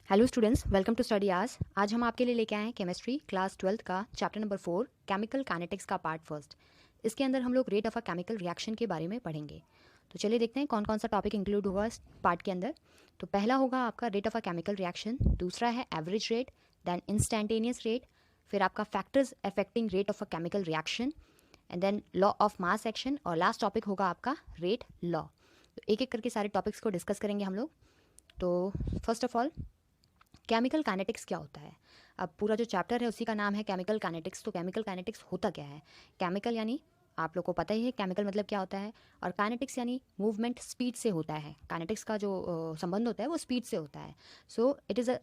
Hello students, welcome to study आज हम आपके लिए लेके आए हैं केमिस्ट्री क्लास 12th का चैप्टर नंबर 4 केमिकल काइनेटिक्स का पार्ट फर्स्ट। इसके अंदर हम लोग rate of a chemical reaction के बारे में पढ़ेंगे। तो चलिए देखते हैं कौन कौन सा टॉपिक इंक्लूड होगा इस पार्ट के अंदर। तो पहला होगा आपका rate of a chemical reaction, दूसरा है average rate, then instantaneous rate, फिर आपका factors affecting rate of a chemical reaction, and then law of mass action, और लास्ट टॉपिक होगा आपका रेट लॉ। तो एक एक करके सारे टॉपिक्स को डिस्कस करेंगे हम लोग। तो first of all, chemical kinetics क्या होता है। अब पूरा जो चैप्टर है उसी का नाम है केमिकल काइनेटिक्स। तो केमिकल काइनेटिक्स होता क्या है? केमिकल यानी आप लोग को पता ही है केमिकल मतलब क्या होता है, और काइनेटिक्स यानी मूवमेंट स्पीड से होता है। काइनेटिक्स का जो संबंध होता है वो स्पीड से होता है। So it is a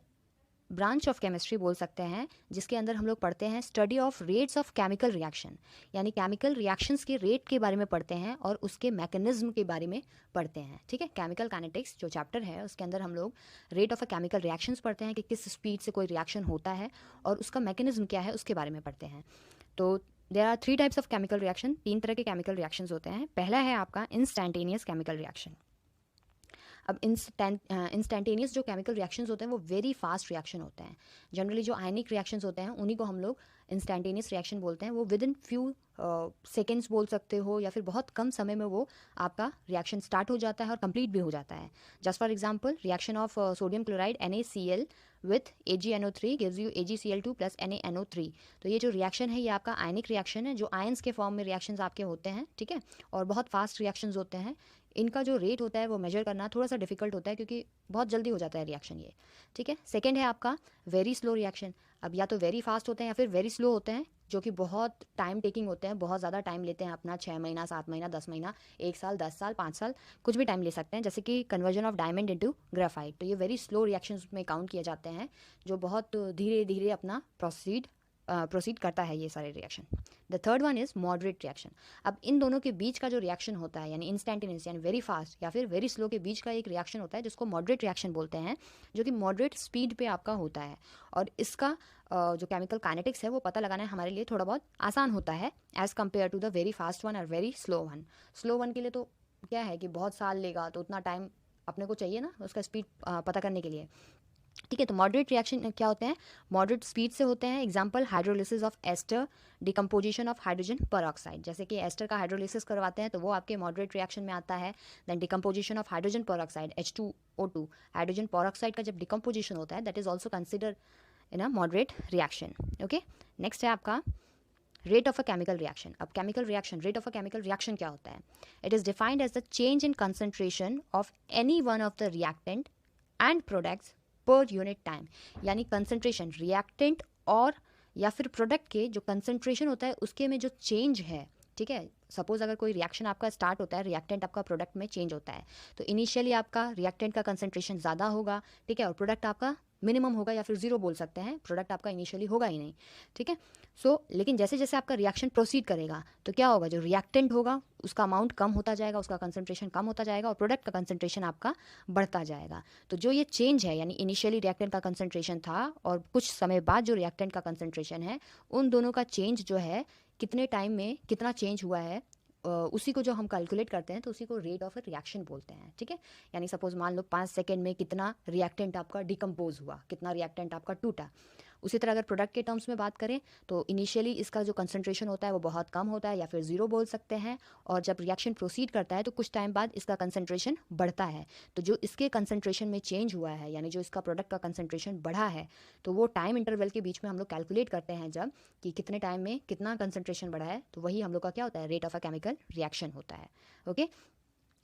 branch of chemistry बोल सकते हैं, जिसके अंदर हम लोग पढ़ते हैं study of rates of chemical reaction, यानी केमिकल रिएक्शंस के रेट के बारे में पढ़ते हैं और उसके मैकेनिज्म के बारे में पढ़ते हैं। ठीक है, केमिकल काइनेटिक्स जो चैप्टर है उसके अंदर हम लोग rate of a chemical reactions पढ़ते हैं कि किस स्पीड से कोई रिएक्शन होता है और उसका मैकेनिज्म क्या है उसके बारे में पढ़ते हैं। तो there are 3 types of chemical reaction, 3 तरह के केमिकल रिएक्शंस होते हैं। पहला है आपका इंस्टैंटेनियस केमिकल रिएक्शन। अब इंस्टेंटेनियस जो केमिकल रिएक्शंस होते हैं वो वेरी फास्ट रिएक्शन होते हैं। जनरली जो आयनिक रिएक्शंस होते हैं उन्हीं को हम लोग इंस्टेंटेनियस रिएक्शन बोलते हैं। वो विद इन फ्यू सेकेंड्स बोल सकते हो, या फिर बहुत कम समय में वो आपका रिएक्शन स्टार्ट हो जाता है और कंप्लीट भी हो जाता है। Just for example, reaction of sodium chloride NaCl with AgNO3 gives you AgCl2 plus NaNO3। तो ये जो रिएक्शन है ये आपका आयनिक रिएक्शन है, जो आयंस के फॉर्म में रिएक्शंस आपके होते हैं। ठीक है, और बहुत फास्ट रिएक्शंस होते हैं। इनका जो रेट होता है वो मेजर करना थोड़ा सा डिफिकल्ट होता है, क्योंकि बहुत जल्दी हो जाता है रिएक्शन ये। ठीक है, सेकंड है आपका वेरी स्लो रिएक्शन। अब या तो वेरी फास्ट होते हैं या फिर वेरी स्लो होते हैं, जो कि बहुत टाइम टेकिंग होते हैं, बहुत ज़्यादा टाइम लेते हैं अपना। 6 महीना, 7 महीना, 10 महीना, 1 साल, 10 साल, 5 साल, कुछ भी टाइम ले सकते हैं। जैसे कि conversion of diamond into graphite, तो ये वेरी स्लो रिएक्शंस में काउंट किए जाते हैं, जो बहुत धीरे धीरे अपना प्रोसीड करता है ये सारे reaction. The third one is moderate reaction. अब इन दोनों के बीच का जो रिएक्शन होता है, यानी इंस्टेंटेनियस यानी वेरी फास्ट या फिर वेरी स्लो के बीच का एक रिएक्शन होता है जिसको मॉडरेट रिएक्शन बोलते हैं, जो कि मॉडरेट स्पीड पे आपका होता है। और इसका जो केमिकल काइनेटिक्स है वो पता लगाना हमारे लिए थोड़ा बहुत आसान होता है as compare to the very fast one और very slow one. Slow one के लिए तो क्या है कि बहुत साल लेगा, तो उतना टाइम अपने को चाहिए ना उसका स्पीड पता करने के लिए। ठीक है, तो मॉडरेट रिएक्शन क्या होते हैं? मॉडरेट स्पीड से होते हैं। Example, hydrolysis of ester, decomposition of hydrogen peroxide. जैसे कि एस्टर का हाइड्रोलिसिस करवाते हैं तो वो आपके मॉडरेट रिएक्शन में आता है। Then decomposition of hydrogen peroxide H2O2, hydrogen peroxide का जब डिकम्पोजिशन होता है that is also consider in a moderate reaction. Okay, next है आपका rate of a chemical reaction. अब chemical reaction, rate of a chemical reaction क्या होता है? It is defined as the change in concentration of any one of the reactant and products per unit time. यानी concentration reactant और या फिर product के जो कंसंट्रेशन होता है उसके में जो चेंज है। ठीक है, सपोज अगर कोई रिएक्शन आपका स्टार्ट होता है, रिएक्टेंट आपका प्रोडक्ट में चेंज होता है, तो इनिशियली आपका रिएक्टेंट का कंसंट्रेशन ज़्यादा होगा। ठीक है, और प्रोडक्ट आपका मिनिमम होगा, या फिर जीरो बोल सकते हैं, प्रोडक्ट आपका इनिशियली होगा ही नहीं। ठीक है, लेकिन जैसे जैसे आपका रिएक्शन प्रोसीड करेगा तो क्या होगा, जो रिएक्टेंट होगा उसका अमाउंट कम होता जाएगा, उसका कंसंट्रेशन कम होता जाएगा, और प्रोडक्ट का कंसंट्रेशन आपका बढ़ता जाएगा। तो जो ये चेंज है, यानी इनिशियली रिएक्टेंट का कंसंट्रेशन था और कुछ समय बाद जो रिएक्टेंट का कंसंट्रेशन है, उन दोनों का चेंज जो है, कितने टाइम में कितना चेंज हुआ है, उसी को जो हम कैलकुलेट करते हैं तो उसी को रेट ऑफ अ रिएक्शन बोलते हैं। ठीक है, यानी सपोज मान लो 5 सेकेंड में कितना रिएक्टेंट आपका डिकम्पोज हुआ, कितना रिएक्टेंट आपका टूटा। उसी तरह अगर प्रोडक्ट के टर्म्स में बात करें तो इनिशियली इसका जो कंसंट्रेशन होता है वो बहुत कम होता है, या फिर जीरो बोल सकते हैं, और जब रिएक्शन प्रोसीड करता है तो कुछ टाइम बाद इसका कंसंट्रेशन बढ़ता है। तो जो इसके कंसंट्रेशन में चेंज हुआ है, यानी जो इसका प्रोडक्ट का कंसंट्रेशन बढ़ा है, तो वो टाइम इंटरवल के बीच में हम लोग कैलकुलेट करते हैं जब, कि कितने टाइम में कितना कंसंट्रेशन बढ़ा है, तो वही हम लोग का क्या होता है, rate of a chemical reaction होता है। ओके,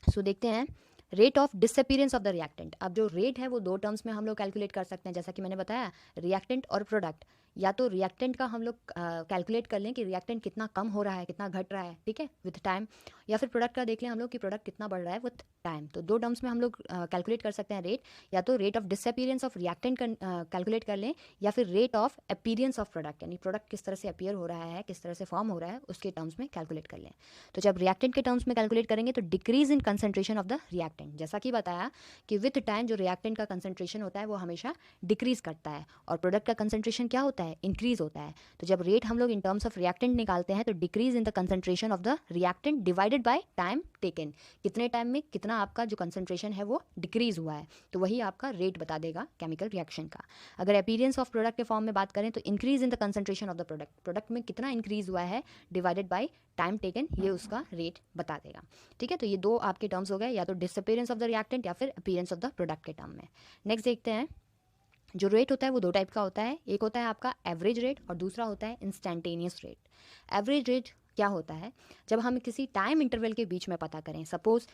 सो देखते हैं rate of disappearance of the reactant. अब जो रेट है वो 2 टर्म्स में हम लोग कैलकुलेट कर सकते हैं, जैसा कि मैंने बताया, रिएक्टेंट और प्रोडक्ट। या तो रिएक्टेंट का हम लोग कैलकुलेट कर लें कि रिएक्टेंट कितना कम हो रहा है, कितना घट रहा है, ठीक है, विथ टाइम, या फिर प्रोडक्ट का देख लें हम लोग कि प्रोडक्ट कितना बढ़ रहा है विथ टाइम। तो 2 टर्म्स में हम लोग कैलकुलेट कर सकते हैं रेट, या तो rate of disappearance of reactant calculate कर लें, या फिर rate of appearance of product, यानी प्रोडक्ट किस तरह से अपीयर हो रहा है, किस तरह से फॉर्म हो रहा है, उसके टर्म्स में कैलकुलेट कर लें। तो जब रिएक्टेंट के टर्म्स में कैलकुलेट करेंगे तो decrease in concentration of the reactant, जैसा कि बताया कि विथ टाइम जो रिएक्टेंट का कंसंट्रेशन होता है वो हमेशा डिक्रीज करता है, और प्रोडक्ट का कंसंट्रेशन क्या होता होता है, इंक्रीज होता है। तो जब रेट हम लोग इन टर्म्स ऑफ रिएक्टेंट निकालते हैं तो decrease in the concentration of the reactant divided by time taken, कितने टाइम में कितना आपका जो कंसंट्रेशन है वो डिक्रीज हुआ है, तो वही आपका रेट बता देगा केमिकल रिएक्शन का। अगर अपीयरेंस ऑफ प्रोडक्ट के फॉर्म में बात करें तो increase in the concentration of the product में कितना इंक्रीज हुआ है डिवाइडेड बाय टाइम टेकन, ये उसका रेट बता देगा। ठीक है, तो ये दो आपके टर्म्स हो गए, या तो डिसअपीयरेंस ऑफ द रिएक्टेंट या फिर अपीयरेंस ऑफ द प्रोडक्ट के टर्म में। नेक्स्ट देखते हैं, जो रेट होता है वो दो टाइप का होता है, एक होता है आपका एवरेज रेट और दूसरा होता है इंस्टेंटेनियस रेट। एवरेज रेट क्या होता है, जब हम किसी टाइम इंटरवल के बीच में पता करें, सपोज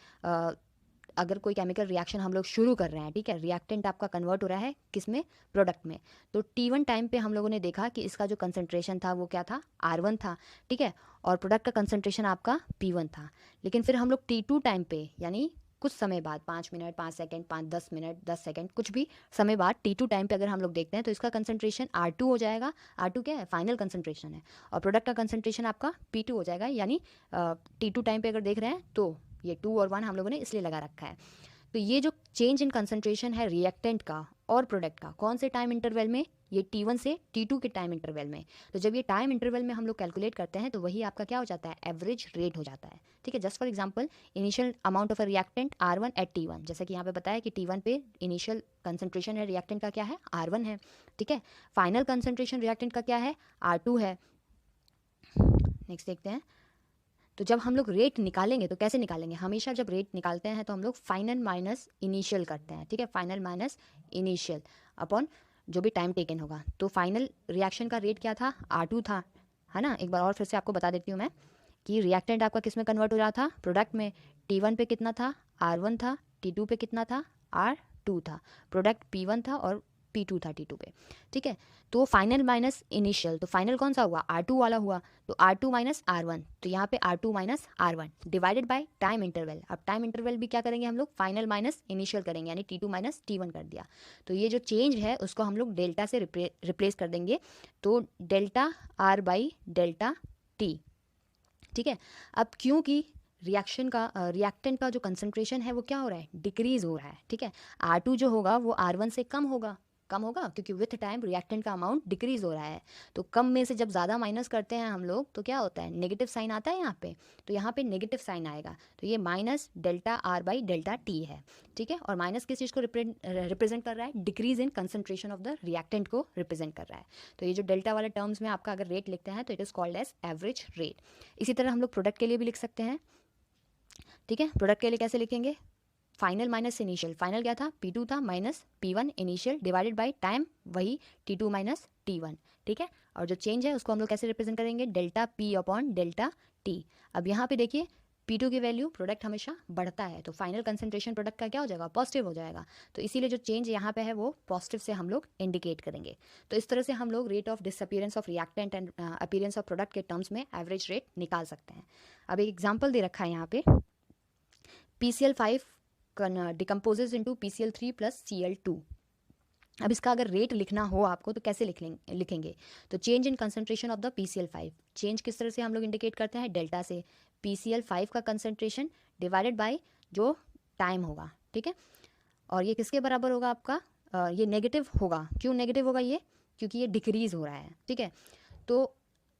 अगर कोई केमिकल रिएक्शन हम लोग शुरू कर रहे हैं, ठीक है, रिएक्टेंट आपका कन्वर्ट हो रहा है किस में, प्रोडक्ट में, तो T1 टाइम पे हम लोगों ने देखा कि इसका जो कंसंट्रेशन था वो क्या था, R1 था, ठीक है, और प्रोडक्ट का कंसंट्रेशन आपका P1 था। लेकिन फिर हम लोग T2 टाइम पे, यानी कुछ समय बाद, 5 मिनट, 5 सेकंड, 10 मिनट, 10 सेकंड, कुछ भी समय बाद T2 टाइम पे अगर हम लोग देखते हैं तो इसका कंसंट्रेशन R2 हो जाएगा। R2 क्या है, फाइनल कंसंट्रेशन है, और प्रोडक्ट का कंसंट्रेशन आपका P2 हो जाएगा। यानी T2 टाइम पे अगर देख रहे हैं तो ये 2 और 1 हम लोगों ने इसलिए लगा रखा है। तो ये जो चेंज इन कंसंट्रेशन है रिएक्टेंट का और प्रोडक्ट का, कौन से टाइम इंटरवल में, ये T1 से T2 के टाइम इंटरवल में। तो जब ये टाइम इंटरवल में हम लोग कैलकुलेट करते हैं तो वही आपका क्या हो जाता है, एवरेज रेट हो जाता है। ठीक है, just for example, initial amount of a reactant R1 at T1, जैसे कि यहाँ पे बताया कि T1 पे इनिशियल कंसंट्रेशन है रिएक्टेंट का क्या है, R1 है, ठीक है, फाइनल कंसंट्रेशन रिएक्टेंट का क्या है, R2 है। नेक्स्ट देखते हैं, तो जब हम लोग रेट निकालेंगे तो कैसे निकालेंगे, हमेशा जब रेट निकालते हैं तो हम लोग फाइनल माइनस इनिशियल करते हैं। ठीक है, फाइनल माइनस इनिशियल अपॉन जो भी टाइम टेकन होगा। तो फाइनल रिएक्शन का रेट क्या था, R2 था, है ना। एक बार और फिर से आपको बता देती हूँ मैं कि रिएक्टेंट आपका किस में कन्वर्ट हो रहा था, प्रोडक्ट में। T1 पे कितना था, R1 था, T2 पे कितना था, R2 था, प्रोडक्ट P1 था और P2 था T2 पे। ठीक है, तो फाइनल माइनस इनिशियल, तो फाइनल कौन सा हुआ, R2 वाला हुआ, तो R2 माइनस R1, तो यहाँ पे R2 minus R1 divided by time interval. अब टाइम इंटरवल भी क्या करेंगे हम लोग, फाइनल माइनस इनिशियल करेंगे, यानी T2 माइनस T1 कर दिया। तो ये जो चेंज है उसको हम लोग डेल्टा से रिप्लेस कर देंगे, तो delta R by delta T। ठीक है, अब क्योंकि रिएक्टेंट का जो कंसंट्रेशन है वो क्या हो रहा है, डिक्रीज हो रहा है। ठीक है, R2 जो होगा वो R1 से कम होगा क्योंकि विथ टाइम रिएक्टेंट का अमाउंट डिक्रीज हो रहा है। तो कम में से जब ज़्यादा माइनस करते हैं हम लोग तो क्या होता है, नेगेटिव साइन आता है यहाँ पे, तो यहाँ पे नेगेटिव साइन आएगा, तो ये minus delta R by delta T है। ठीक है, और माइनस किस चीज़ को रिप्रेजेंट कर रहा है, decrease in concentration of the reactant को रिप्रेजेंट कर रहा है। तो ये जो डेल्टा वाले टर्म्स में आपका अगर रेट लिखते हैं तो it is called as average rate. इसी तरह हम लोग प्रोडक्ट के लिए भी लिख सकते हैं। ठीक है, प्रोडक्ट के लिए कैसे लिखेंगे, फाइनल माइनस इनिशियल, फाइनल क्या था, P2 था, minus P1 initial divided by time, वही T2 माइनस T1। ठीक है, और जो चेंज है उसको हम लोग कैसे रिप्रेजेंट करेंगे, delta P upon delta T। अब यहाँ पे देखिए P2 की वैल्यू, प्रोडक्ट हमेशा बढ़ता है, तो फाइनल कंसंट्रेशन प्रोडक्ट का क्या हो जाएगा, पॉजिटिव हो जाएगा, तो इसीलिए जो चेंज यहाँ पे है वो पॉजिटिव से हम लोग इंडिकेट करेंगे। तो इस तरह से हम लोग rate of disappearance of reactant and appearance of product के टर्म्स में एवरेज रेट निकाल सकते हैं। अब एक एग्जाम्पल दे रखा है यहाँ पे, PCl5 decomposes into PCl3 plus Cl2। अब इसका अगर रेट लिखना हो आपको तो कैसे लिखेंगे, तो change in concentration of the PCl5, change किस तरह से हम लोग इंडिकेट करते हैं, डेल्टा से, PCl5 का कंसंट्रेशन डिवाइडेड बाय जो टाइम होगा। ठीक है, और ये किसके बराबर होगा आपका, ये नेगेटिव होगा। क्यों नेगेटिव होगा ये, क्योंकि ये डिक्रीज हो रहा है। ठीक है, तो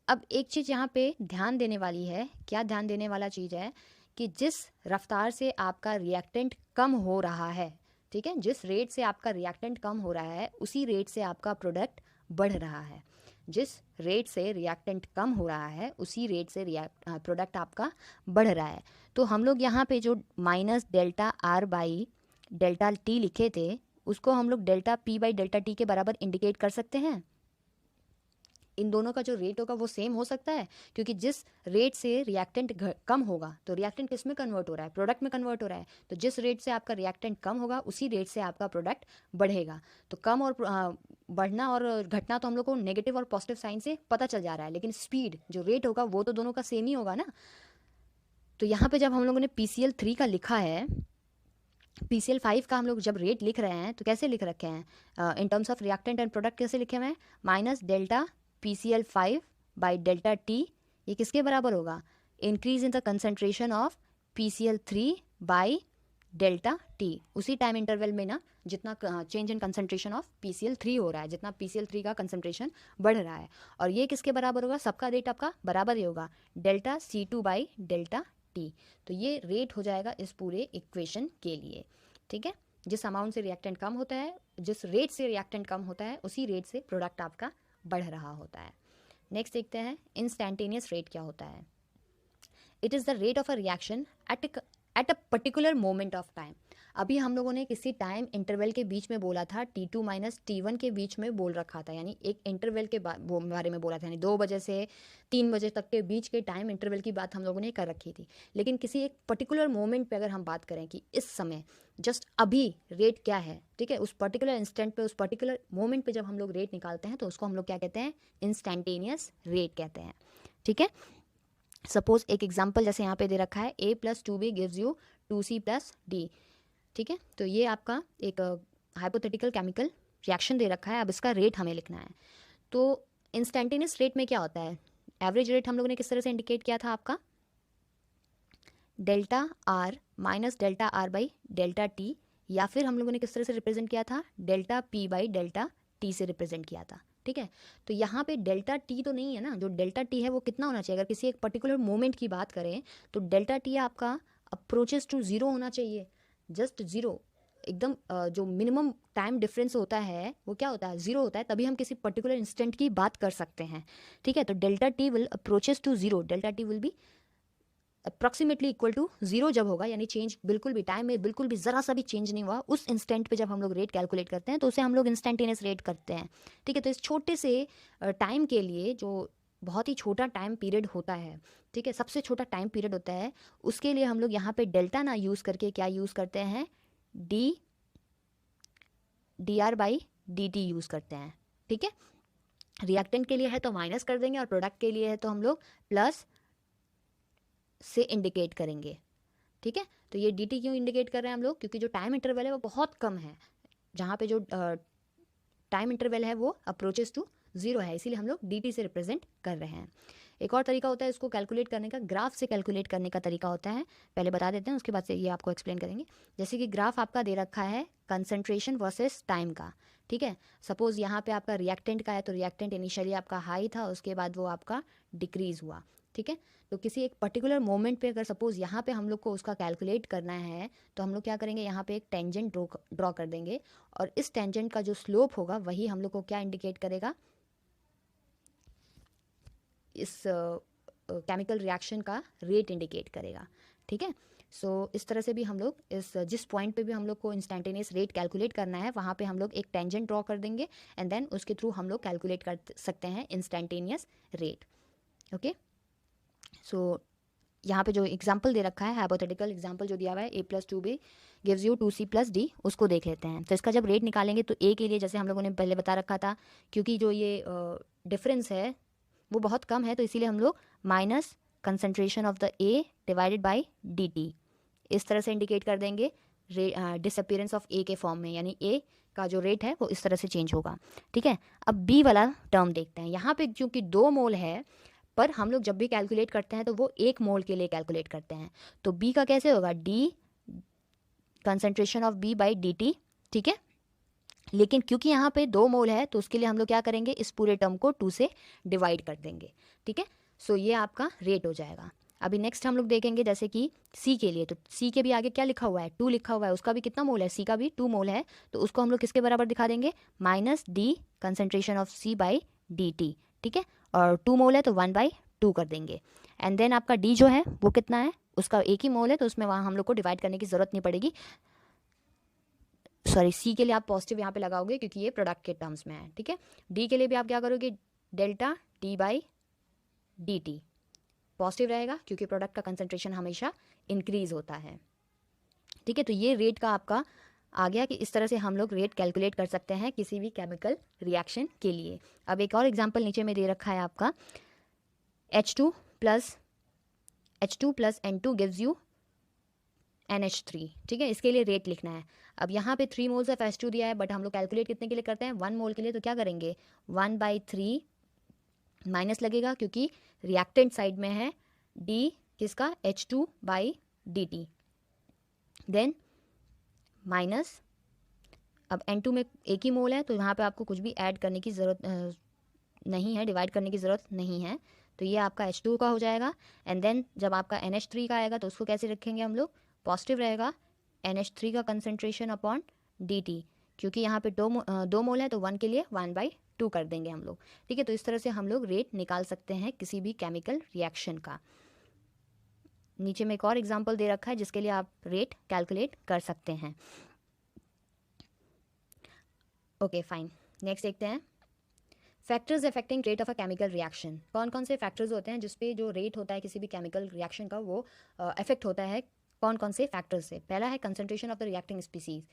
अब एक चीज़ यहाँ पे ध्यान देने वाली है, क्या ध्यान देने वाला चीज़ है कि जिस रफ्तार से आपका रिएक्टेंट कम हो रहा है, ठीक है, जिस रेट से आपका रिएक्टेंट कम हो रहा है उसी रेट से आपका प्रोडक्ट बढ़ रहा है। जिस रेट से रिएक्टेंट कम हो रहा है उसी रेट से प्रोडक्ट आपका बढ़ रहा है। तो हम लोग यहाँ पे जो minus delta R by delta T लिखे थे उसको हम लोग delta P by delta T के बराबर इंडिकेट कर सकते हैं। इन दोनों का जो रेट होगा वो सेम हो सकता है, क्योंकि जिस रेट से रिएक्टेंट कम होगा तो रिएक्टेंट किस में कन्वर्ट हो रहा है, प्रोडक्ट में कन्वर्ट हो रहा है। तो जिस रेट से आपका रिएक्टेंट कम होगा उसी रेट से आपका प्रोडक्ट बढ़ेगा। तो कम और बढ़ना और घटना तो हम लोग को नेगेटिव और पॉजिटिव साइन से पता चल जा रहा है, लेकिन स्पीड जो रेट होगा वो तो दोनों का सेम ही होगा ना। तो यहाँ पे जब हम लोगों ने PCl3 का लिखा है, PCl5 का हम लोग जब रेट लिख रहे हैं तो कैसे लिख रखे हैं, in terms of reactant and product कैसे लिखे हुए हैं, minus delta PCl5 by delta T, ये किसके बराबर होगा, increase in the concentration of PCl3 by delta T. उसी टाइम इंटरवल में ना जितना change in concentration of PCl3 हो रहा है, जितना PCl3 का कंसंट्रेशन बढ़ रहा है, और ये किसके बराबर होगा, सबका रेट आपका बराबर ही होगा, delta C2 by delta T. तो ये रेट हो जाएगा इस पूरे इक्वेशन के लिए, ठीक है। जिस अमाउंट से रिएक्टेंट कम होता है, जिस रेट से रिएक्टेंट कम होता है, उसी रेट से प्रोडक्ट आपका बढ़ रहा होता है। नेक्स्ट देखते हैं इंस्टैंटेनियस रेट क्या होता है। It is the rate of a reaction at a particular moment of time. अभी हम लोगों ने किसी टाइम इंटरवल के बीच में बोला था, T2 माइनस T1 के बीच में बोल रखा था, यानी एक इंटरवल के बारे में बोला था, यानी 2 बजे से 3 बजे तक के बीच के टाइम इंटरवल की बात हम लोगों ने कर रखी थी। लेकिन किसी एक पर्टिकुलर मोमेंट पे अगर हम बात करें कि इस समय जस्ट अभी रेट क्या है, ठीक है, उस पर्टिकुलर इंस्टेंट पे, उस पर्टिकुलर मोमेंट पे जब हम लोग रेट निकालते हैं तो उसको हम लोग क्या कहते हैं, इंस्टैंटेनियस रेट कहते हैं, ठीक है। सपोज एक एग्जाम्पल जैसे यहाँ पे दे रखा है, a plus 2b gives you 2c plus D, ठीक है। तो ये आपका एक हाइपोथेटिकल केमिकल रिएक्शन दे रखा है, अब इसका रेट हमें लिखना है। तो इंस्टैंटेनियस रेट में क्या होता है, एवरेज रेट हम लोगों ने किस तरह से इंडिकेट किया था, आपका delta R minus delta R by delta T, या फिर हम लोगों ने किस तरह से रिप्रेजेंट किया था, delta P by delta T से रिप्रेजेंट किया था, ठीक है। तो यहाँ पे डेल्टा टी तो नहीं है ना, जो डेल्टा टी है वो कितना होना चाहिए, अगर किसी एक पर्टिकुलर मोमेंट की बात करें तो डेल्टा टी आपका अप्रोचेस टू ज़ीरो होना चाहिए, जस्ट ज़ीरो, एकदम जो मिनिमम टाइम डिफरेंस होता है वो क्या होता है, ज़ीरो होता है, तभी हम किसी पर्टिकुलर इंस्टेंट की बात कर सकते हैं, ठीक है। तो delta T will approaches to zero, delta T will be approximately equal to zero जब होगा, यानी चेंज बिल्कुल भी टाइम में बिल्कुल भी ज़रा सा भी चेंज नहीं हुआ, उस इंस्टेंट पे जब हम लोग रेट कैलकुलेट करते हैं तो उसे हम लोग इंस्टेंटेनियस रेट करते हैं, ठीक है। तो इस छोटे से टाइम के लिए, जो बहुत ही छोटा टाइम पीरियड होता है, ठीक है, सबसे छोटा टाइम पीरियड होता है, उसके लिए हम लोग यहाँ पे डेल्टा ना यूज़ करके क्या यूज़ करते हैं, D R by D T use करते हैं, ठीक है। रिएक्टेंट के लिए है तो माइनस कर देंगे, और प्रोडक्ट के लिए है तो हम लोग प्लस से इंडिकेट करेंगे, ठीक है। तो ये dt क्यों इंडिकेट कर रहे हैं हम लोग, क्योंकि जो टाइम इंटरवल है वो बहुत कम है, जहाँ पे जो टाइम इंटरवल है वो अप्रोचेस टू ज़ीरो है, इसीलिए हम लोग dt से रिप्रेजेंट कर रहे हैं। एक और तरीका होता है इसको कैलकुलेट करने का, ग्राफ से कैलकुलेट करने का तरीका होता है, पहले बता देते हैं उसके बाद से ये आपको एक्सप्लेन करेंगे। जैसे कि ग्राफ आपका दे रखा है कंसंट्रेशन वर्सेस टाइम का, ठीक है। सपोज यहाँ पे आपका रिएक्टेंट का है, तो रिएक्टेंट इनिशियली आपका हाई था, उसके बाद वो आपका डिक्रीज़ हुआ, ठीक है। तो किसी एक पर्टिकुलर मोमेंट पे अगर सपोज यहाँ पे हम लोग को उसका कैलकुलेट करना है, तो हम लोग क्या करेंगे, यहाँ पे एक टेंजेंट ड्रॉ कर देंगे, और इस टेंजेंट का जो स्लोप होगा वही हम लोग को क्या इंडिकेट करेगा, इस केमिकल रिएक्शन का रेट इंडिकेट करेगा, ठीक है। सो इस तरह से भी हम लोग इस जिस पॉइंट पे भी हम लोग को इंस्टैंटेनियस रेट कैलकुलेट करना है, वहाँ पे हम लोग एक टेंजेंट ड्रॉ कर देंगे, एंड देन उसके थ्रू हम लोग कैलकुलेट कर सकते हैं इंस्टैंटेनियस रेट, ओके। सो यहाँ पे जो एग्जाम्पल दे रखा है, हाइपोथेटिकल एग्जाम्पल जो दिया हुआ है, a plus 2b gives you 2c plus D, उसको देख लेते हैं। तो इसका जब रेट निकालेंगे तो a के लिए जैसे हम लोगों ने पहले बता रखा था, क्योंकि जो ये डिफरेंस है वो बहुत कम है, तो इसीलिए हम लोग minus concentration of the a divided by dt इस तरह से इंडिकेट कर देंगे डिसअपियरेंस ऑफ a के फॉर्म में, यानी a का जो रेट है वो इस तरह से चेंज होगा, ठीक है। अब b वाला टर्म देखते हैं। यहाँ पे क्योंकि 2 मोल है, पर हम लोग जब भी कैलकुलेट करते हैं तो वो 1 मोल के लिए कैलकुलेट करते हैं, तो b का कैसे होगा, d concentration of b by dt, ठीक है। लेकिन क्योंकि यहाँ पे 2 मोल है तो उसके लिए हम लोग क्या करेंगे, इस पूरे टर्म को 2 से डिवाइड कर देंगे, ठीक है। सो ये आपका रेट हो जाएगा। अभी नेक्स्ट हम लोग देखेंगे जैसे कि C के लिए, तो C के भी आगे क्या लिखा हुआ है, 2 लिखा हुआ है, उसका भी कितना मोल है, C का भी 2 मोल है, तो उसको हम लोग किसके बराबर दिखा देंगे, minus D concentration of C by D T, ठीक है। और 2 मोल है तो 1/2 कर देंगे, एंड देन आपका D जो है वो कितना है, उसका एक ही मोल है, तो उसमें वहाँ हम लोग को डिवाइड करने की ज़रूरत नहीं पड़ेगी, सॉरी C के लिए आप पॉजिटिव यहाँ पे लगाओगे क्योंकि ये प्रोडक्ट के टर्म्स में है, ठीक है। D के लिए भी आप क्या करोगे, delta T by D T positive रहेगा क्योंकि प्रोडक्ट का कंसंट्रेशन हमेशा इंक्रीज होता है, ठीक है। तो ये रेट का आपका आ गया कि इस तरह से हम लोग रेट कैलकुलेट कर सकते हैं किसी भी केमिकल रिएक्शन के लिए। अब एक और एग्जांपल नीचे में दे रखा है आपका, H2 plus N2 gives you NH3, ठीक है। इसके लिए रेट लिखना है। अब यहाँ पे 3 मोल्स ऑफ H2 दिया है, बट हम लोग कैलकुलेट कितने के लिए करते हैं, 1 मोल के लिए, तो क्या करेंगे, 1/3 माइनस लगेगा क्योंकि रिएक्टेंट साइड में है D किसका, H2 by D T, then minus, अब N2 में एक ही मोल है तो यहाँ पे आपको कुछ भी ऐड करने की ज़रूरत नहीं है, डिवाइड करने की ज़रूरत नहीं है, तो ये आपका H2 का हो जाएगा। एंड देन जब आपका NH3 का आएगा तो उसको कैसे रखेंगे हम लोग, पॉजिटिव रहेगा NH3 का कंसनट्रेशन अपॉन dt, क्योंकि यहाँ पे दो मोल है तो 1 के लिए 1/2 कर देंगे हम लोग। ठीक है, तो इस तरह से हम लोग रेट निकाल सकते हैं किसी भी केमिकल रिएक्शन का। नीचे में एक और एग्जांपल दे रखा है जिसके लिए आप रेट कैलकुलेट कर सकते हैं। ओके फाइन, नेक्स्ट देखते हैं factors affecting rate of a chemical reaction. कौन कौन से फैक्टर्स होते हैं जिसपे जो रेट होता है किसी भी केमिकल रिएक्शन का वो अफेक्ट होता है, कौन कौन से फैक्टर्स से। पहला है concentration of the reacting species.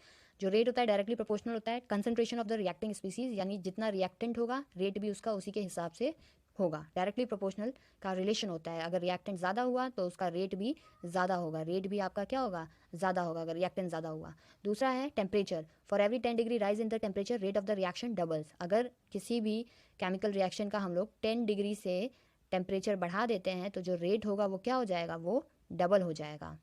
जो रेट होता है डायरेक्टली प्रोपोर्शनल होता है concentration of the reacting species, यानी जितना रिएक्टेंट होगा रेट भी उसका उसी के हिसाब से होगा। डायरेक्टली प्रोपोर्शनल का रिलेशन होता है, अगर रिएक्टेंट ज़्यादा हुआ तो उसका रेट भी ज़्यादा होगा, रेट भी आपका क्या होगा, ज़्यादा होगा अगर रिएक्टेंट ज़्यादा हुआ। दूसरा है temperature, for every 10 degree rise in the temperature rate of the reaction doubles. अगर किसी भी केमिकल रिएक्शन का हम लोग 10 डिग्री से टेम्परेचर बढ़ा देते हैं तो जो रेट होगा वो क्या हो जाएगा, वो डबल हो जाएगा।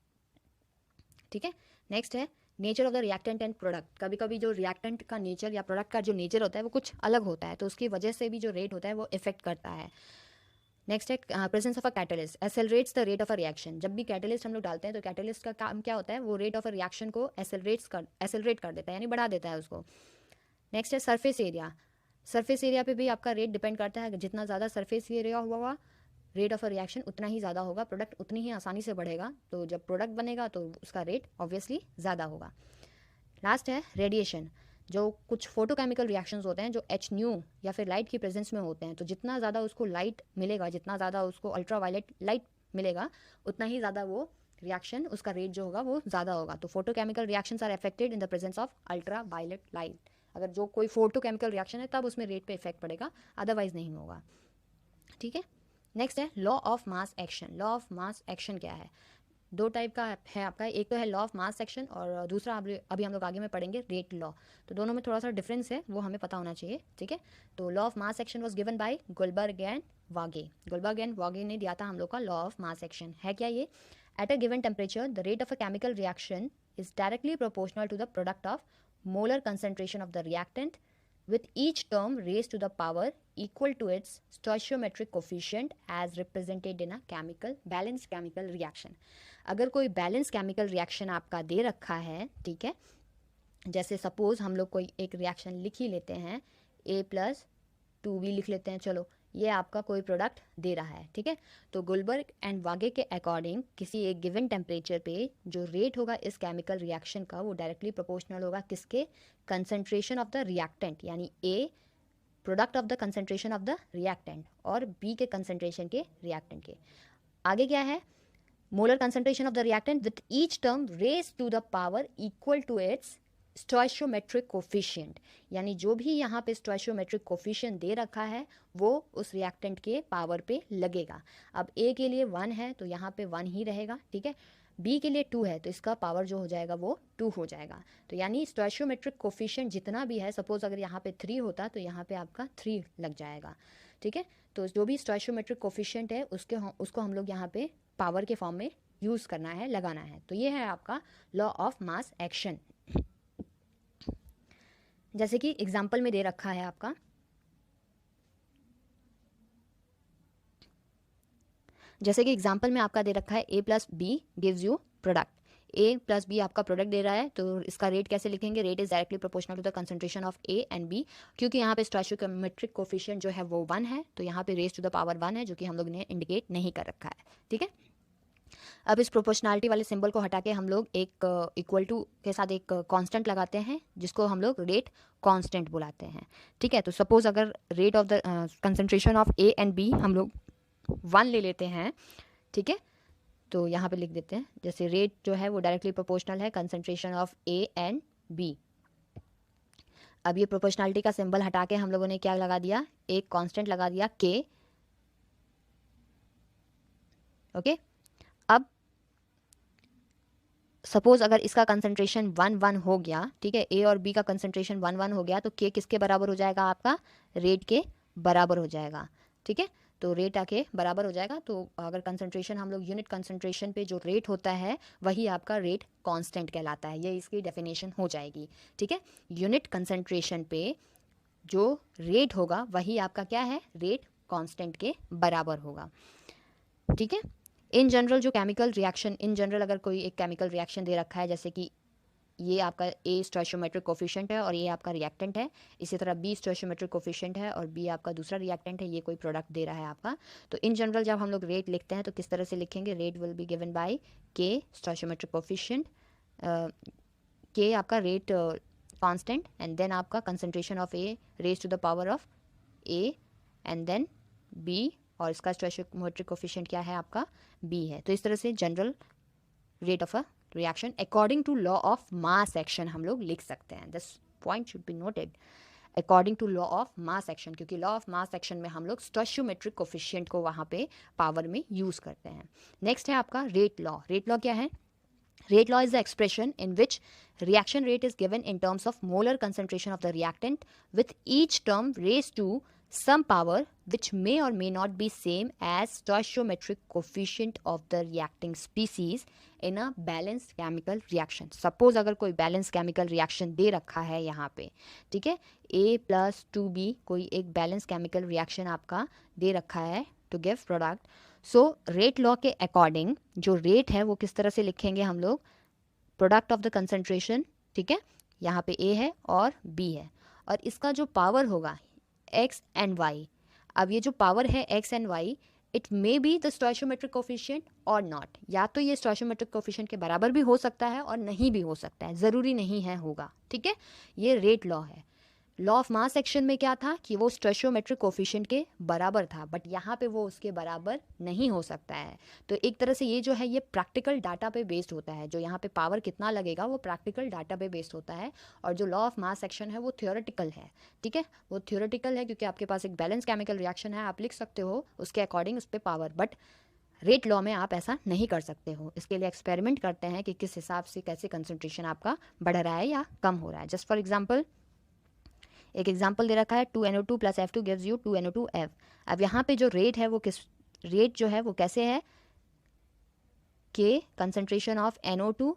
ठीक है, नेक्स्ट है nature of the reactant and product. कभी कभी जो रिएक्टेंट का नेचर या प्रोडक्ट का जो नेचर होता है वो कुछ अलग होता है, तो उसकी वजह से भी जो रेट होता है वो इफेक्ट करता है। नेक्स्ट है presence of a catalyst accelerates the rate of a reaction. जब भी कैटलिस्ट हम लोग डालते हैं तो कैटलिस्ट का काम क्या होता है, वो रेट ऑफ अ रिएक्शन को एक्सेलरेट कर देता है, यानी बढ़ा देता है उसको। नेक्स्ट है सरफेस एरिया। सरफेस एरिया पे भी आपका रेट डिपेंड करता है, जितना ज़्यादा सरफेस एरिया हुआ रेट ऑफ अ रिएक्शन उतना ही ज़्यादा होगा, प्रोडक्ट उतनी ही आसानी से बढ़ेगा, तो जब प्रोडक्ट बनेगा तो उसका रेट ऑब्वियसली ज़्यादा होगा। लास्ट है रेडिएशन। जो कुछ फोटोकेमिकल रिएक्शंस होते हैं जो H न्यू या फिर लाइट की प्रेजेंस में होते हैं, तो जितना ज़्यादा उसको लाइट मिलेगा, जितना ज़्यादा उसको अल्ट्रावायलेट लाइट मिलेगा उतना ही ज़्यादा वो रिएक्शन, उसका रेट जो होगा वो ज़्यादा होगा। तो photochemical reactions are affected in the presence of ultraviolet light. अगर जो कोई फोटोकेमिकल रिएक्शन है तब उसमें रेट पे इफेक्ट पड़ेगा, अदरवाइज नहीं होगा। ठीक है, नेक्स्ट है law of mass action. Law of mass action क्या है, दो टाइप का है आपका, एक तो है लॉ ऑफ मास एक्शन और दूसरा अभी हम लोग आगे में पढ़ेंगे रेट लॉ। तो दोनों में थोड़ा सा डिफरेंस है, वो हमें पता होना चाहिए। ठीक है, तो law of mass action was given by Goldberg and Waage. Goldberg and Waage ने दिया था हम लोग का लॉ ऑफ मास एक्शन। है क्या ये, at a given temperature the rate of a chemical reaction is directly proportional to the product of molar concentration of the reactant with each term raised to the power equal to its stoichiometric coefficient as represented in a chemical balanced chemical reaction। अगर कोई balance chemical reaction आपका दे रखा है, ठीक है, जैसे suppose हम लोग कोई एक रिएक्शन लिख ही लेते हैं, A+2B लिख लेते हैं, चलो ये आपका कोई प्रोडक्ट दे रहा है। ठीक है, तो गोल्डबर्ग एंड वागे के अकॉर्डिंग किसी एक गिवन टेम्परेचर पे जो रेट होगा इस केमिकल रिएक्शन का वो डायरेक्टली प्रोपोर्शनल होगा किसके, कंसंट्रेशन ऑफ द रिएक्टेंट, यानी A product of the concentration of the reactant और B के कंसंट्रेशन के रिएक्टेंट के। आगे क्या है, molar concentration of the reactant with each term raise to the power equal to its stoichiometric coefficient, यानी जो भी यहाँ पे स्टोइशियोमेट्रिक कोफिशिएंट दे रखा है वो उस रिएक्टेंट के पावर पे लगेगा। अब A के लिए 1 है तो यहाँ पे 1 ही रहेगा। ठीक है, B के लिए 2 है तो इसका पावर जो हो जाएगा वो 2 हो जाएगा। तो यानी स्टोइशियोमेट्रिक कोफिशिएंट जितना भी है, सपोज अगर यहाँ पे 3 होता तो यहाँ पे आपका 3 लग जाएगा। ठीक है, तो जो भी स्टोइशियोमेट्रिक कोफिशिएंट है उसको हम लोग यहाँ पे पावर के फॉर्म में यूज़ करना है, लगाना है। तो ये है आपका लॉ ऑफ मास एक्शन। जैसे कि एग्जाम्पल में दे रखा है आपका, जैसे कि एग्जाम्पल में आपका दे रखा है A+B gives you product. A+B आपका प्रोडक्ट दे रहा है तो इसका रेट कैसे लिखेंगे, rate is directly proportional to the concentration of A and B। क्योंकि यहाँ पे स्टोइशियोमेट्रिक कोफिशिएंट जो है वो 1 है तो यहाँ पे रेज टू द पावर 1 है, जो कि हम लोग ने इंडिकेट नहीं कर रखा है। ठीक है, अब इस प्रोपोर्शनलिटी वाले सिंबल को हटा के हम लोग एक इक्वल टू के साथ एक कांस्टेंट लगाते हैं जिसको हम लोग रेट कांस्टेंट बुलाते हैं। ठीक है, तो सपोज अगर rate of the concentration of A and B हम लोग 1 ले लेते हैं, ठीक है, तो यहाँ पे लिख देते हैं जैसे रेट जो है वो डायरेक्टली प्रोपोर्शनल है concentration of A and B। अब ये प्रोपोर्शनलिटी का सिंबल हटा के हम लोगों ने क्या लगा दिया, एक कांस्टेंट लगा दिया K। ओके, अब सपोज अगर इसका कंसंट्रेशन 1 हो गया, ठीक है, A और B का कंसंट्रेशन 1 हो गया तो K किसके बराबर हो जाएगा, आपका रेट के बराबर हो जाएगा। ठीक है, तो रेट आके बराबर हो जाएगा। तो अगर कंसंट्रेशन हम लोग यूनिट कंसंट्रेशन पे जो रेट होता है वही आपका रेट कांस्टेंट कहलाता है, ये इसकी डेफिनेशन हो जाएगी। ठीक है, यूनिट कंसंट्रेशन पे जो रेट होगा वही आपका क्या है, रेट कांस्टेंट के बराबर होगा। ठीक है, इन जनरल जो केमिकल रिएक्शन, इन जनरल अगर कोई एक केमिकल रिएक्शन दे रखा है, जैसे कि ये आपका ए स्टोइचियोमेट्रिक कोफिशिएंट है और ये आपका रिएक्टेंट है, इसी तरह बी स्टोइचियोमेट्रिक कोफिशिएंट है और बी आपका दूसरा रिएक्टेंट है, ये कोई प्रोडक्ट दे रहा है आपका। तो इन जनरल जब हम लोग रेट लिखते हैं तो किस तरह से लिखेंगे, rate will be given by K stoichiometric coefficient, K आपका रेट कांस्टेंट एंड देन आपका concentration of A raise to the power of A and then B, और इसका स्टोइचियोमेट्रिक कोफिशिएंट क्या है आपका, बी है। तो इस तरह से general rate of a reaction according to law of mass action हम लोग लिख सकते हैं। This point should be noted, according to law of mass action, क्योंकि लॉ ऑफ मास एक्शन में हम लोग स्टोइचियोमेट्रिक कोफिशिएंट को वहाँ पे पावर में यूज करते हैं। नेक्स्ट है आपका रेट लॉ। रेट लॉ क्या है, rate law is the expression in which reaction rate is given in terms of molar concentration of the reactant, with each term raised to some power which may or may not be same as stoichiometric coefficient of the reacting species in a balanced chemical reaction. Suppose अगर कोई balanced chemical reaction दे रखा है यहाँ पे, ठीक है, A plus 2B कोई एक balanced chemical reaction आपका दे रखा है to give product. So rate law के अकॉर्डिंग जो रेट है वो किस तरह से लिखेंगे हम लोग, प्रोडक्ट ऑफ द कंसंट्रेशन, ठीक है, यहाँ पे ए है और बी है, और इसका जो पावर होगा एक्स एंड वाई। अब ये जो पावर है x and y, it may be the stoichiometric coefficient और नॉट, या तो ये स्टोइचियोमेट्रिक कोफिशिएंट के बराबर भी हो सकता है और नहीं भी हो सकता है, ज़रूरी नहीं है होगा। ठीक है, ये रेट लॉ है। लॉ ऑफ मास एक्शन में क्या था कि वो स्टोइचियोमेट्रिक कोफिशिएंट के बराबर था, बट यहाँ पे वो उसके बराबर नहीं हो सकता है। तो एक तरह से ये जो है ये प्रैक्टिकल डाटा पे बेस्ड होता है, जो यहाँ पे पावर कितना लगेगा वो प्रैक्टिकल डाटा पे बेस्ड होता है, और जो लॉ ऑफ मास एक्शन है वो थियोरेटिकल है। ठीक है, वो थियोरेटिकल है क्योंकि आपके पास एक बैलेंस केमिकल रिएक्शन है, आप लिख सकते हो उसके अकॉर्डिंग उस पर पावर, बट रेट लॉ में आप ऐसा नहीं कर सकते हो। इसके लिए एक्सपेरिमेंट करते हैं कि किस हिसाब से कैसे कंसंट्रेशन आपका बढ़ रहा है या कम हो रहा है। जस्ट फॉर एग्जाम्पल, एक एग्जाम्पल दे रखा है 2NO2 plus F2 gives you 2NO2F। अब यहाँ पे जो रेट है वो किस रेट जो है वो कैसे है, के concentration of NO2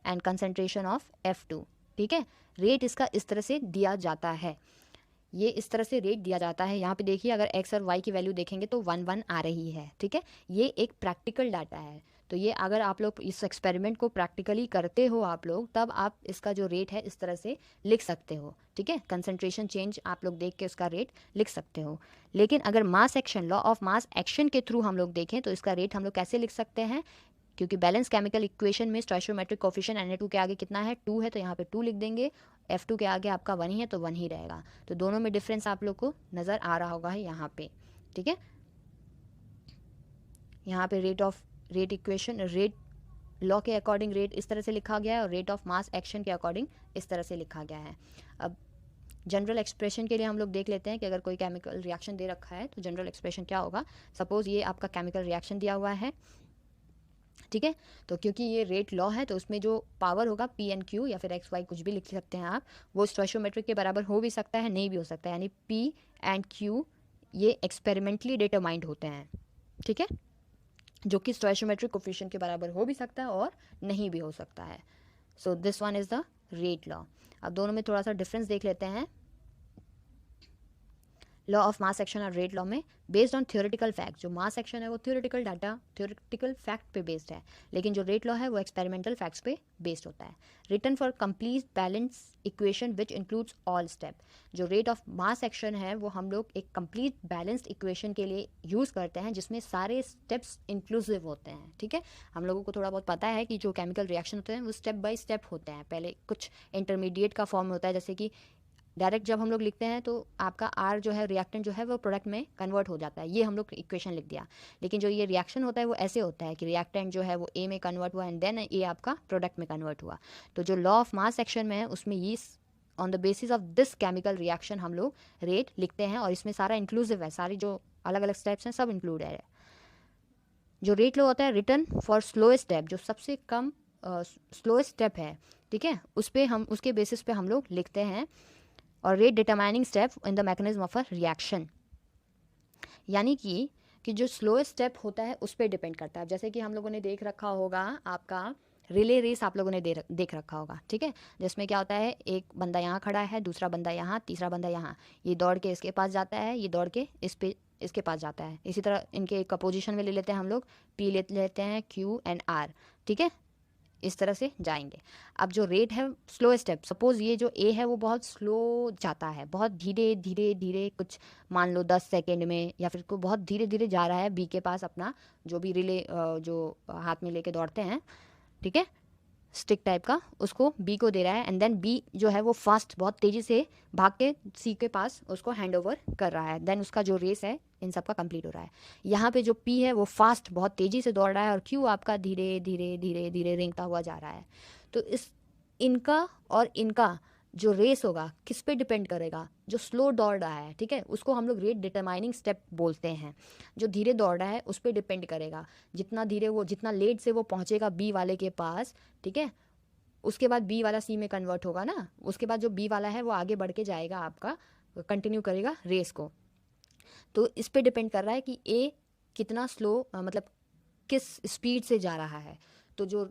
and concentration of F2। ठीक है, रेट इसका इस तरह से दिया जाता है, ये इस तरह से रेट दिया जाता है। यहाँ पे देखिए अगर x और y की वैल्यू देखेंगे तो 1 1 आ रही है। ठीक है, ये एक प्रैक्टिकल डाटा है, तो ये अगर आप लोग इस एक्सपेरिमेंट को प्रैक्टिकली करते हो आप लोग, तब आप इसका जो रेट है इस तरह से लिख सकते हो। ठीक है, कंसंट्रेशन चेंज आप लोग देख के उसका रेट लिख सकते हो। लेकिन अगर mass action, law of mass action के थ्रू हम लोग देखें तो इसका रेट हम लोग कैसे लिख सकते हैं, क्योंकि बैलेंस केमिकल इक्वेशन में स्टोइचियोमेट्रिक कोफिशिएंट Na2 के आगे कितना है, 2 है, तो यहाँ पे 2 लिख देंगे, F2 के आगे आपका 1 ही है तो 1 ही रहेगा। तो दोनों में डिफरेंस आप लोग को नज़र आ रहा होगा यहाँ पे। ठीक है, यहाँ पे रेट इक्वेशन, रेट लॉ के अकॉर्डिंग रेट इस तरह से लिखा गया है और रेट ऑफ मास एक्शन के अकॉर्डिंग इस तरह से लिखा गया है। अब जनरल एक्सप्रेशन के लिए हम लोग देख लेते हैं कि अगर कोई केमिकल रिएक्शन दे रखा है तो जनरल एक्सप्रेशन क्या होगा। सपोज ये आपका केमिकल रिएक्शन दिया हुआ है, ठीक है, तो क्योंकि ये रेट लॉ है तो उसमें जो पावर होगा P एंड Q या फिर एक्स वाई कुछ भी लिख सकते हैं आप, वो स्टोइचियोमेट्रिक के बराबर हो भी सकता है, नहीं भी हो सकता है, यानी P एंड Q ये एक्सपेरिमेंटली डिटरमाइंड होते हैं। ठीक है, जो कि स्टोइचियोमेट्रिक कोफिशिएंट के बराबर हो भी सकता है और नहीं भी हो सकता है। So this one is the rate law. अब दोनों में थोड़ा सा डिफरेंस देख लेते हैं। लॉ ऑफ मास एक्शन और रेट लॉ में बेस्ड ऑन थ्योरेटिकल फैक्ट, जो मास एक्शन है वो थ्योरेटिकल डाटा, थ्योरेटिकल फैक्ट पे बेस्ड है, लेकिन जो रेट लॉ है वो एक्सपेरिमेंटल फैक्ट्स पे बेस्ड होता है। Written for complete balance equation which includes all step, जो रेट ऑफ मास एक्शन है वो हम लोग एक कंप्लीट बैलेंस्ड इक्वेशन के लिए यूज़ करते हैं जिसमें सारे स्टेप्स इंक्लूसिव होते हैं। ठीक है, हम लोगों को थोड़ा बहुत पता है कि जो केमिकल रिएक्शन होते हैं वो स्टेप बाय स्टेप होते हैं, पहले कुछ इंटरमीडिएट का फॉर्म होता है, जैसे कि डायरेक्ट जब हम लोग लिखते हैं तो आपका आर जो है रिएक्टेंट जो है वो प्रोडक्ट में कन्वर्ट हो जाता है, ये हम लोग इक्वेशन लिख दिया। लेकिन जो ये रिएक्शन होता है वो ऐसे होता है कि रिएक्टेंट जो है वो ए में कन्वर्ट हुआ एंड देन ए आपका प्रोडक्ट में कन्वर्ट हुआ। तो जो लॉ ऑफ मास एक्शन में है उसमें ये on the basis of this chemical reaction हम लोग रेट लिखते हैं, और इसमें सारा इंक्लूसिव है, सारी जो अलग अलग स्टेप्स हैं सब इंक्लूड है। जो रेट लॉ होता है रिटन फॉर स्लोएस्ट स्टेप, जो सबसे कम स्लोएस्ट स्टेप है, ठीक है, उस पर हम उसके बेसिस पे हम लोग लिखते हैं। और rate determining step in the mechanism of a reaction, यानी कि कि जो स्लोएस्ट स्टेप होता है उस पर डिपेंड करता है। जैसे कि हम लोगों ने देख रखा होगा, आपका रिले रेस आप लोगों ने देख रखा होगा, ठीक है, जिसमें क्या होता है, एक बंदा यहाँ खड़ा है, दूसरा बंदा यहाँ, तीसरा बंदा यहाँ, ये दौड़ के इसके पास जाता है, ये दौड़ के इसके पास जाता है। इसी तरह इनके एक पोजीशन में ले लेते हैं हम लोग, पी लेते हैं, क्यू एंड आर, ठीक है, इस तरह से जाएंगे। अब जो रेट है स्लो स्टेप, सपोज़ ये जो ए है वो बहुत स्लो जाता है, बहुत धीरे धीरे धीरे, कुछ मान लो 10 सेकेंड में, या फिर कोई बहुत धीरे धीरे जा रहा है बी के पास, अपना जो भी रिले जो हाथ में लेके दौड़ते हैं, ठीक है, स्टिक टाइप का, उसको बी को दे रहा है, एंड देन बी जो है वो फास्ट बहुत तेज़ी से भाग के सी के पास उसको हैंड ओवर कर रहा है। देन उसका जो रेस है इन सब का कंप्लीट हो रहा है। यहाँ पे जो पी है वो फास्ट बहुत तेज़ी से दौड़ रहा है, और क्यू आपका धीरे धीरे धीरे धीरे रेंगता हुआ जा रहा है। तो इनका और इनका जो रेस होगा किस पे डिपेंड करेगा, जो स्लो दौड़ रहा है, ठीक है, उसको हम लोग रेट डिटरमाइनिंग स्टेप बोलते हैं। जो धीरे दौड़ रहा है उस पर डिपेंड करेगा, जितना धीरे वो, जितना लेट से वो पहुंचेगा बी वाले के पास, ठीक है, उसके बाद बी वाला सी में कन्वर्ट होगा ना, उसके बाद जो बी वाला है वो आगे बढ़ के जाएगा, आपका कंटिन्यू करेगा रेस को। तो इस पे डिपेंड कर रहा है कि ए कितना स्लो, मतलब किस स्पीड से जा रहा है। तो जो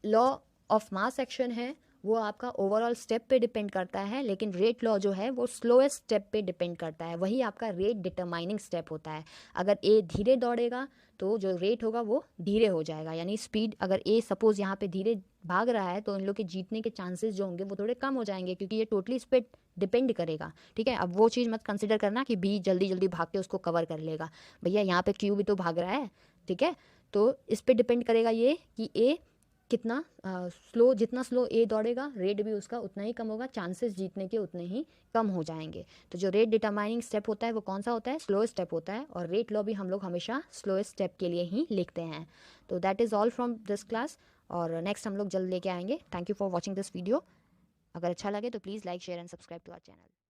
लॉ ऑफ मास एक्शन है वो आपका ओवरऑल स्टेप पे डिपेंड करता है, लेकिन रेट लॉ जो है वो स्लोएस्ट स्टेप पे डिपेंड करता है, वही आपका रेट डिटरमाइनिंग स्टेप होता है। अगर ए धीरे दौड़ेगा तो जो रेट होगा वो धीरे हो जाएगा, यानी स्पीड, अगर ए सपोज यहाँ पे धीरे भाग रहा है तो इन लोग के जीतने के चांसेस जो होंगे वो थोड़े कम हो जाएंगे, क्योंकि ये टोटली इस पर डिपेंड करेगा, ठीक है। अब वो चीज़ मत कंसिडर करना कि बी जल्दी जल्दी भाग के उसको कवर कर लेगा, भैया यहाँ पे क्यू भी तो भाग रहा है, ठीक है। तो इस पर डिपेंड करेगा ये कि ए कितना स्लो, जितना स्लो ए दौड़ेगा रेट भी उसका उतना ही कम होगा, चांसेस जीतने के उतने ही कम हो जाएंगे। तो जो रेट डिटरमाइनिंग स्टेप होता है वो कौन सा होता है, स्लो स्टेप होता है, और रेट लॉ भी हम लोग हमेशा स्लो स्टेप के लिए ही लिखते हैं। तो that is all from this class, और नेक्स्ट हम लोग जल्द लेके आएंगे। Thank you for watching this video. अगर अच्छा लगे तो please like, share and subscribe to our channel.